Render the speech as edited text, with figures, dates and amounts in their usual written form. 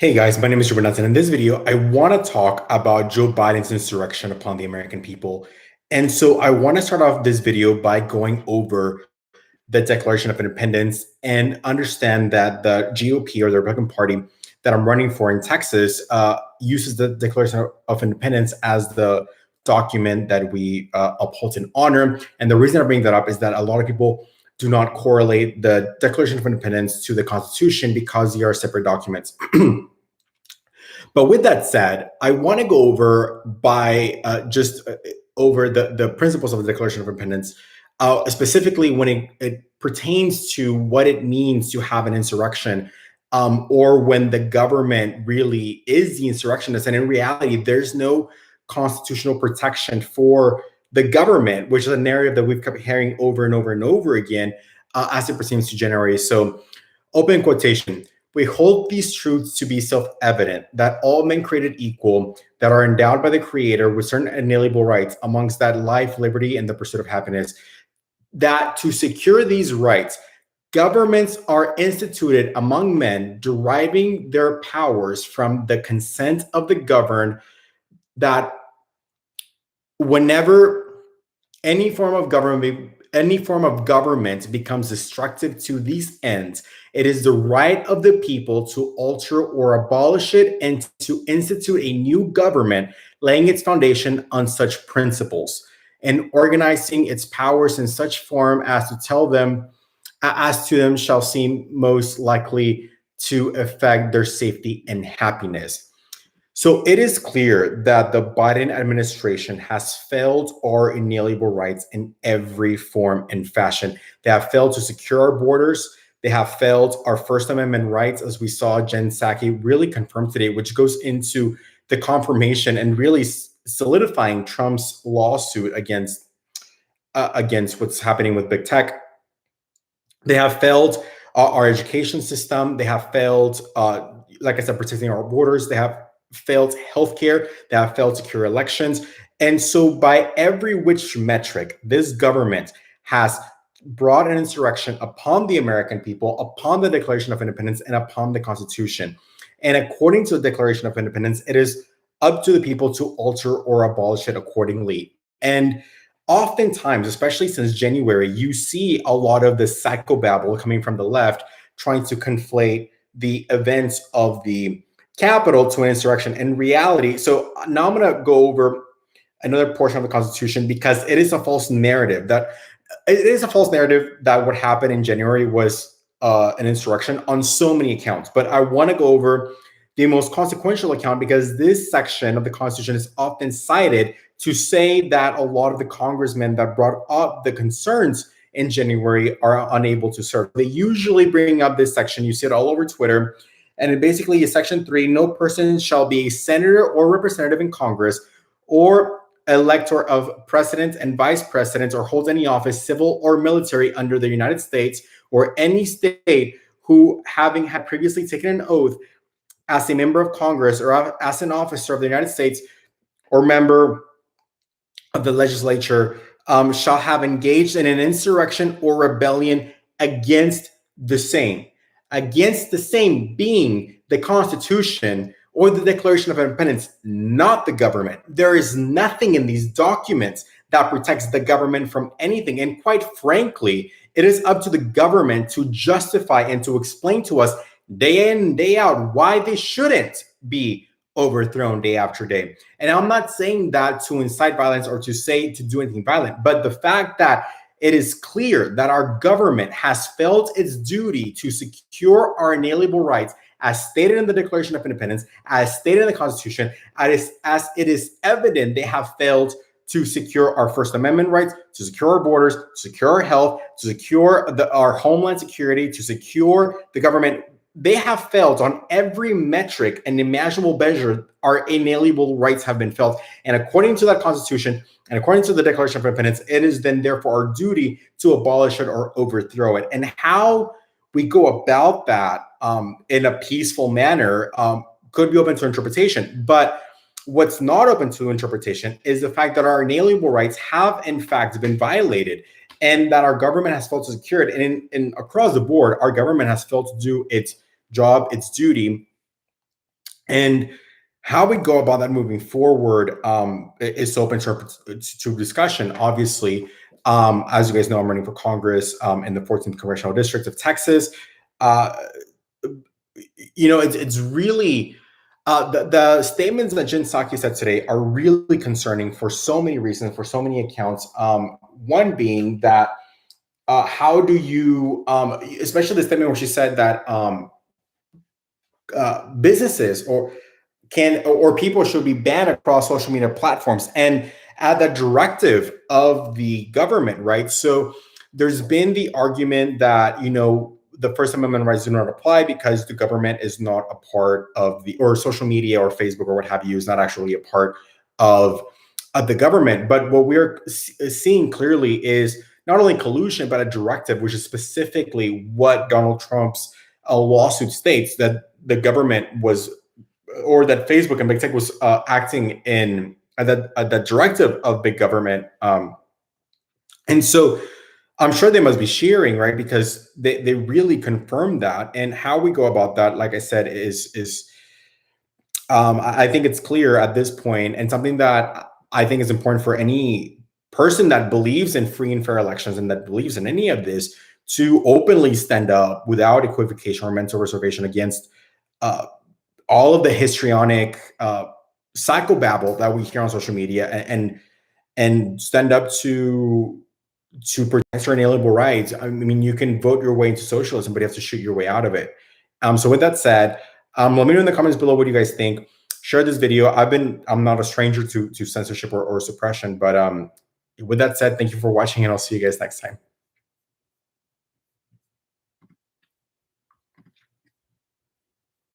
Hey guys, my name is Ruben Hudson. In this video, I want to talk about Joe Biden's insurrection upon the American people. And so I want to start off this video by going over the Declaration of Independence and understand that the GOP or the Republican Party that I'm running for in Texas uses the Declaration of Independence as the document that we uphold and honor. And the reason I bring that up is that a lot of people do not correlate the Declaration of Independence to the Constitution because they are separate documents. But with that said, I want to go over by just over the principles of the Declaration of Independence, specifically when it pertains to what it means to have an insurrection, or when the government really is the insurrectionist. And in reality, there's no constitutional protection for the government, which is a narrative that we've kept hearing over and over and over again as it pertains to January. So, open quotation. We hold these truths to be self-evident, that all men created equal, that are endowed by the Creator with certain inalienable rights, amongst that life, liberty, and the pursuit of happiness, that to secure these rights, governments are instituted among men, deriving their powers from the consent of the governed, that whenever any form of government becomes destructive to these ends, it is the right of the people to alter or abolish it and to institute a new government, laying its foundation on such principles and organizing its powers in such form as to them shall seem most likely to affect their safety and happiness. So it is clear that the Biden administration has failed our inalienable rights in every form and fashion. They have failed to secure our borders. They have failed our First Amendment rights, as we saw Jen Psaki really confirm today, which goes into the confirmation and really solidifying Trump's lawsuit against what's happening with big tech. They have failed our education system. They have failed, like I said, protecting our borders. They have failed healthcare, they have failed secure elections. And so by every which metric, this government has brought an insurrection upon the American people, upon the Declaration of Independence, and upon the Constitution. And according to the Declaration of Independence, it is up to the people to alter or abolish it accordingly. And oftentimes, especially since January, you see a lot of the psychobabble coming from the left trying to conflate the events of the Capitol to an insurrection. In reality, so now I'm going to go over another portion of the Constitution because it is a false narrative that what happened in January was an insurrection on so many accounts. But I want to go over the most consequential account because this section of the Constitution is often cited to say that a lot of the congressmen that brought up the concerns in January are unable to serve. They usually bring up this section. You see it all over Twitter. And it basically is Section 3, no person shall be a senator or representative in Congress or elector of president and vice president or holds any office, civil or military, under the United States or any state who, having had previously taken an oath as a member of Congress or as an officer of the United States or member of the legislature, shall have engaged in an insurrection or rebellion against the same. Against the same being the Constitution or the Declaration of Independence, not the government. There is nothing in these documents that protects the government from anything. And quite frankly, it is up to the government to justify and to explain to us day in and day out why they shouldn't be overthrown day after day. And I'm not saying that to incite violence or to do anything violent, but the fact that it is clear that our government has failed its duty to secure our inalienable rights as stated in the Declaration of Independence, as stated in the Constitution, as it is evident they have failed to secure our First Amendment rights, to secure our borders, to secure our health, to secure our homeland security, to secure the government. They have failed on every metric and imaginable measure. Our inalienable rights have been failed. And according to that Constitution, and according to the Declaration of Independence, it is then therefore our duty to abolish it or overthrow it. And how we go about that in a peaceful manner could be open to interpretation. But what's not open to interpretation is the fact that our inalienable rights have in fact been violated and that our government has failed to secure it. And across the board, our government has failed to do its job, its duty And how we go about that moving forward is open to discussion. Obviously, as you guys know, I'm running for Congress in the 14th Congressional District of Texas. Uh, it's really the statements that Jen Psaki said today are really concerning for so many reasons, for so many accounts. One being that how do you, especially the statement where she said that businesses or people should be banned across social media platforms and at the directive of the government, right? So there's been the argument that the First Amendment rights do not apply because the government is not a part of or social media or Facebook or what have you is not actually a part of the government. But what we're seeing clearly is not only collusion but a directive, which is specifically what Donald Trump's lawsuit states, that the government was, or that Facebook and big tech was acting in the directive of big government. And so I'm sure they must be cheering, right? Because they really confirmed that. And how we go about that, like I said, is I think it's clear at this point, and something that I think is important for any person that believes in free and fair elections and that believes in any of this to openly stand up without equivocation or mental reservation against uh, all of the histrionic psychobabble that we hear on social media, and stand up to protect your inalienable rights. I mean, you can vote your way into socialism, but you have to shoot your way out of it. So with that said, let me know in the comments below what you guys think. Share this video. I'm not a stranger to censorship or suppression, but with that said, thank you for watching, and I'll see you guys next time.